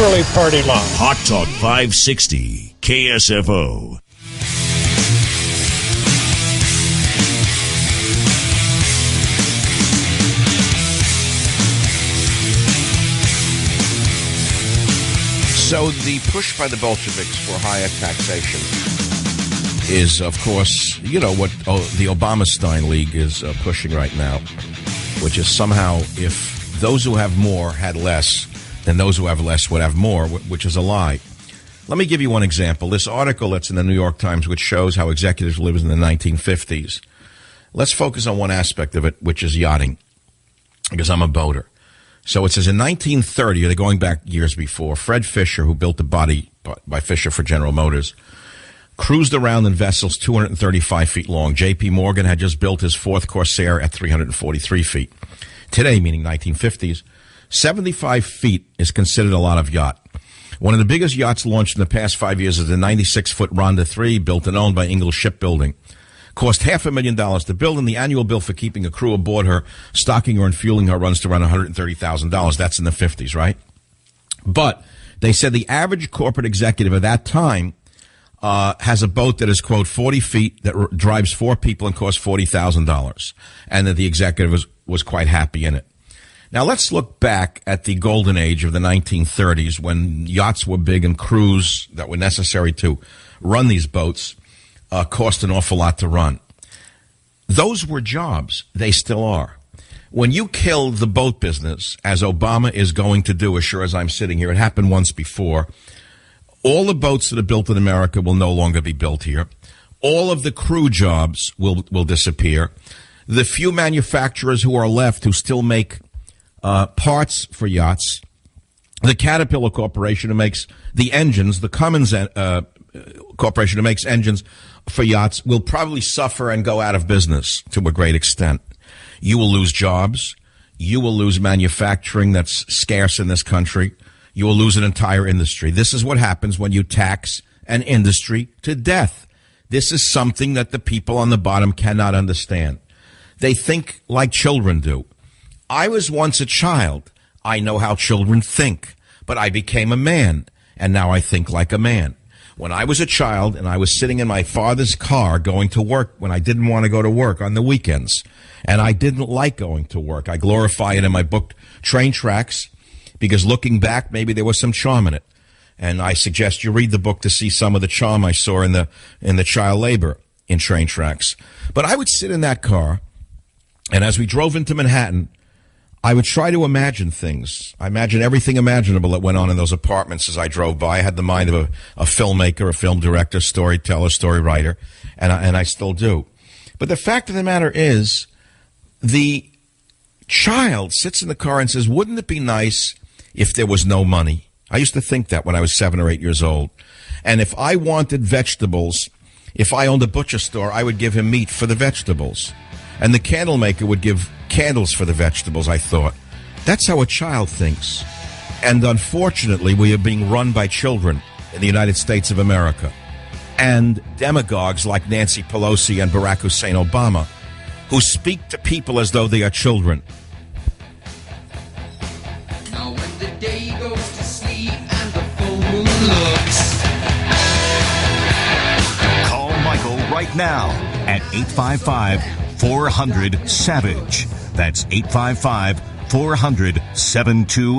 literally party line. Hot Talk 560, KSFO. So the push by the Bolsheviks for higher taxation is, of course, what the Obama-Stein League is pushing right now, which is somehow if those who have more had less, then those who have less would have more, which is a lie. Let me give you one example. This article that's in the New York Times, which shows how executives lived in the 1950s. Let's focus on one aspect of it, which is yachting, because I'm a boater. So it says in 1930, they're going back years before, Fred Fisher, who built the body by Fisher for General Motors, cruised around in vessels 235 feet long. J.P. Morgan had just built his fourth Corsair at 343 feet. Today, meaning 1950s, 75 feet is considered a lot of yacht. One of the biggest yachts launched in the past 5 years is the 96-foot Ronda 3, built and owned by Ingalls Shipbuilding. Cost $500,000 to build, and the annual bill for keeping a crew aboard her, stocking her, and fueling her runs to around $130,000. That's in the 50s, right? But they said the average corporate executive at that time has a boat that is, quote, 40 feet, that drives 4 people and costs $40,000, and that the executive was quite happy in it. Now, let's look back at the golden age of the 1930s when yachts were big and crews that were necessary to run these boats cost an awful lot to run. Those were jobs. They still are. When you kill the boat business, as Obama is going to do, as sure as I'm sitting here, it happened once before, all the boats that are built in America will no longer be built here. All of the crew jobs will disappear. The few manufacturers who are left who still make parts for yachts, the Caterpillar Corporation who makes the engines, the Cummins Corporation who makes engines for yachts, will probably suffer and go out of business to a great extent. You will lose jobs. You will lose manufacturing that's scarce in this country. You will lose an entire industry. This is what happens when you tax an industry to death. This is something that the people on the bottom cannot understand. They think like children do. I was once a child. I know how children think, but I became a man, and now I think like a man. When I was a child and I was sitting in my father's car going to work when I didn't want to go to work on the weekends, and I didn't like going to work. I glorify it in my book, Train Tracks, because looking back, maybe there was some charm in it. And I suggest you read the book to see some of the charm I saw in the child labor in Train Tracks. But I would sit in that car, and as we drove into Manhattan, I would try to imagine things. I imagine everything imaginable that went on in those apartments as I drove by. I had the mind of a filmmaker, a film director, storyteller, story writer, and I still do. But the fact of the matter is, the child sits in the car and says, wouldn't it be nice if there was no money? I used to think that when I was 7 or 8 years old. And if I wanted vegetables, if I owned a butcher store, I would give him meat for the vegetables. And the candle maker would give candles for the vegetables, I thought. That's how a child thinks. And unfortunately, we are being run by children in the United States of America. And demagogues like Nancy Pelosi and Barack Hussein Obama, who speak to people as though they are children. Now when the day goes to sleep and the full moon looks. Call Michael right now at 855-400-SAVAGE. That's 855-400-7200.